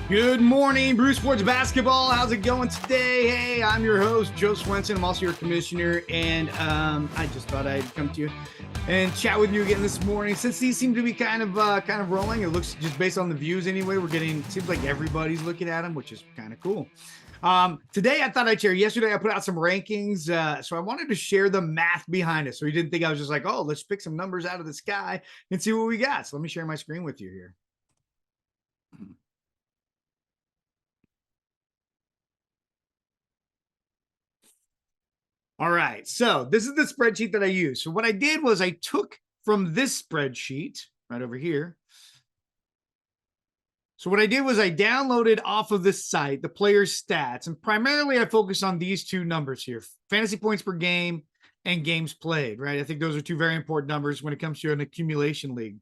Good morning, BrewSports basketball. How's it going today? Hey, I'm your host, Joe Swenson. I'm also your commissioner, and I just thought I'd come to you and chat with you again this morning. Since these seem to be kind of rolling, it looks just based on the views anyway. Seems like everybody's looking at them, which is kind of cool. Today I thought I'd share. Yesterday I put out some rankings, so I wanted to share the math behind it. So you didn't think I was just like, oh, let's pick some numbers out of the sky and see what we got. So let me share my screen with you here. All right, so this is the spreadsheet that I use. So what I did was I took from this spreadsheet right over here. So what I did was I downloaded off of this site the players' stats, and primarily I focus on these two numbers here: fantasy points per game and games played, right? I think those are two very important numbers when it comes to an accumulation league.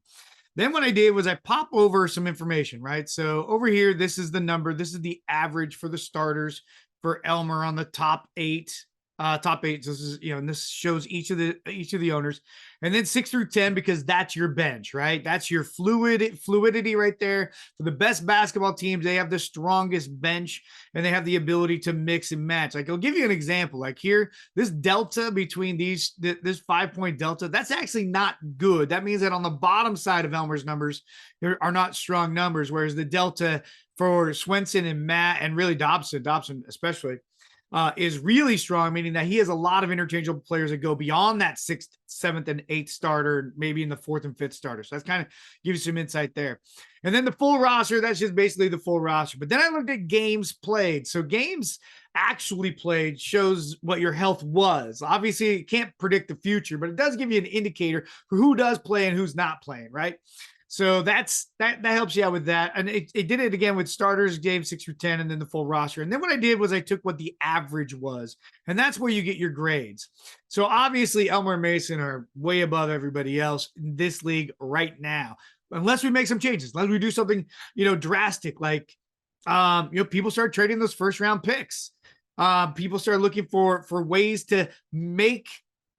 Then what I did was I pop over some information, right? So over here, this is the number. This is the average for the starters for Elmer on the top eight. Top eight. So this is, and this shows each of the owners, and then 6 through 10, because that's your bench, right? That's your fluidity right there. For the best basketball teams, they have the strongest bench, and they have the ability to mix and match. Like, I'll give you an example. Like here, this delta between this 5-point delta, that's actually not good. That means that on the bottom side of Elmer's numbers, there are not strong numbers, whereas the delta for Swenson and Matt, and really Dobson especially, is really strong, meaning that he has a lot of interchangeable players that go beyond that 6th, 7th, and 8th starter, maybe in the 4th and 5th starter. So that's kind of gives you some insight there. And then the full roster, that's just basically the full roster. But then I looked at games played. So games actually played shows what your health was. Obviously, it can't predict the future, but it does give you an indicator for who does play and who's not playing, right? So that helps you out with that. And it did it again with starters, games 6 through 10, and then the full roster. And then what I did was I took what the average was, and that's where you get your grades. So obviously Elmer and Mason are way above everybody else in this league right now, unless we make some changes, unless we do something, drastic, like, people start trading those first round picks. People start looking for ways to make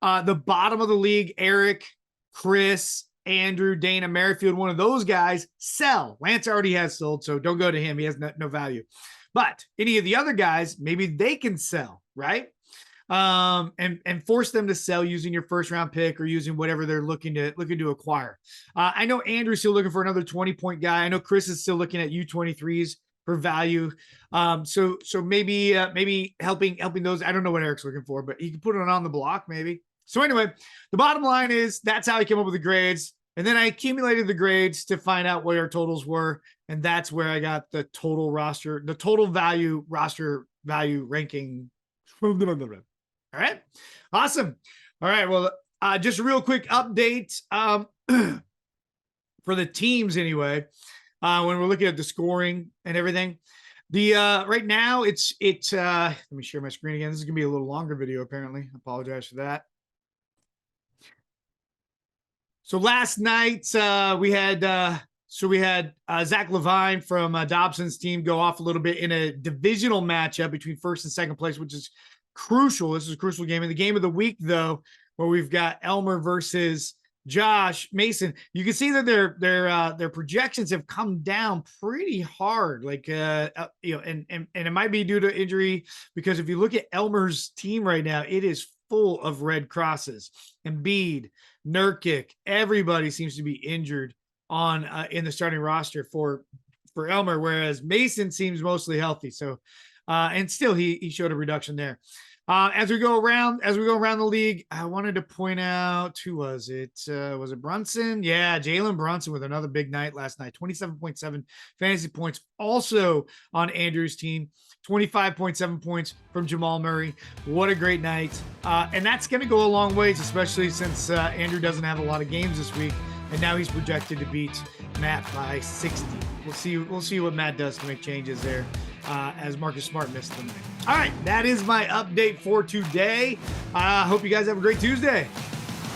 the bottom of the league, Eric, Chris, Andrew, Dana, Merrifield, one of those guys, sell. Lance already has sold, so don't go to him. He has no value. But any of the other guys, maybe they can sell, right? And force them to sell using your first round pick or using whatever they're looking to acquire. I know Andrew's still looking for another 20-point guy. I know Chris is still looking at U23s for value. So maybe helping those. I don't know what Eric's looking for, but he can put it on the block maybe. So anyway, the bottom line is that's how I came up with the grades. And then I accumulated the grades to find out what our totals were. And that's where I got the total roster, the total value roster value ranking. All right. Awesome. All right. Well, just a real quick update for the teams anyway. When we're looking at the scoring and everything, the right now it's let me share my screen again. This is gonna be a little longer video apparently. I apologize for that. So last night we had Zach Levine from Dobson's team go off a little bit in a divisional matchup between first and second place, which is crucial. This is a crucial game. In the game of the week, though, where we've got Elmer versus Josh Mason, you can see that their projections have come down pretty hard. Like and it might be due to injury, because if you look at Elmer's team right now, it is full of red crosses. Embiid, Nurkic, everybody seems to be injured on in the starting roster for Elmer, whereas Mason seems mostly healthy. So and still he showed a reduction there. As we go around the league, I wanted to point out, who was it? Was it Brunson? Yeah, Jalen Brunson with another big night last night. 27.7 fantasy points. Also on Andrew's team, 25.7 points from Jamal Murray. What a great night. And that's going to go a long ways, especially since Andrew doesn't have a lot of games this week. And now he's projected to beat Matt by 60. We'll see what Matt does to make changes there, as Marcus Smart missed the night. All right, that is my update for today. Hope you guys have a great Tuesday.